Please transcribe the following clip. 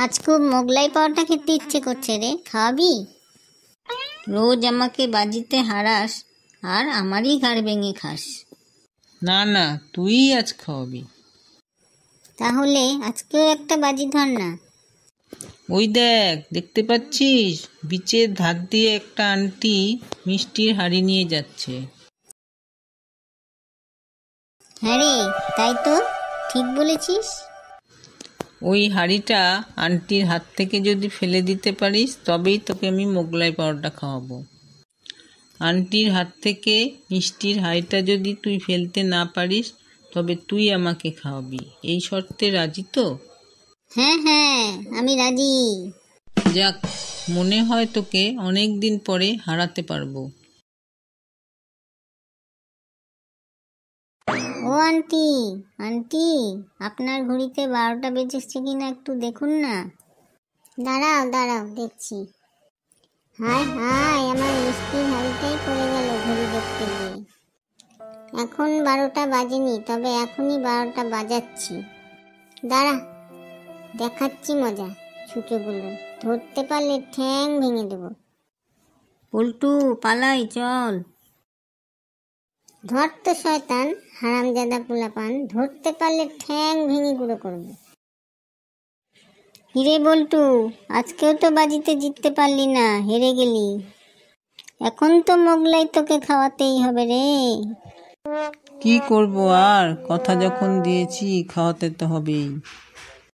আজ খুব মোগলাই পাওয়াটা খেতে ইচ্ছে করছে রে, খাওয়াবি? রোজ আমাকে বাজিতে হারাস আর আমারই ঘাড় ভেঙে খাস। না না, তুই আজ খাওয়াবি। তাহলে আজকেও একটা বাজি ধর না। ওই দেখ, দেখতে পাচ্ছিস বিচের ধার দিয়ে একটা আন্টি মিষ্টির হাঁড়ি নিয়ে যাচ্ছে। হ্যাঁ রে, তাই তো, ঠিক বলেছিস। ওই হাঁড়িটা আন্টির হাত থেকে যদি ফেলে দিতে পারিস তবেই তোকে আমি মোগলাই পরোটা খাওয়াবো। আন্টির হাত থেকে মিষ্টির হাঁড়িটা যদি তুই ফেলতে না পারিস তবে তুই আমাকে খাওয়াবি। এই শর্তে রাজি তো? হ্যাঁ হ্যাঁ, আমি রাজি। যাক, মনে হয় তোকে অনেক দিন পরে হারাতে পারবো। ও আন্টি, আন্টি, আপনার ঘড়িতে 12টা বেজেছে কিনা একটু দেখুন না। দাঁড়াও দাঁড়াও, দেখছি। হায় হায়, আমার মিষ্টির হাঁড়িটাই পড়ে গেল ঘড়ি দেখতে গিয়ে। এখন 12টা বাজেনি, তবে এখনই 12টা বাজাচ্ছি। দাঁড়া, দেখাচ্ছি মজা। ছুটোগুলো ধরতে পারলে ঠ্যাং ভেঙে দেবো। পল্টু, পালাই চল। ধর তো শয়তান, হারামজাদা পোলাপান, ধরতে পারলে ঠ্যাং ভেঙে গুঁড়ো করবে। হিরে বল্টু, আজকেও তো বাজিতে জিততে পারলি না, হেরে গেলি। এখন তো মোগলাই তোকে খাওয়াতেই হবে রে। কি করব আর, কথা যখন দিয়েছি খাওয়াতে তো হবেই।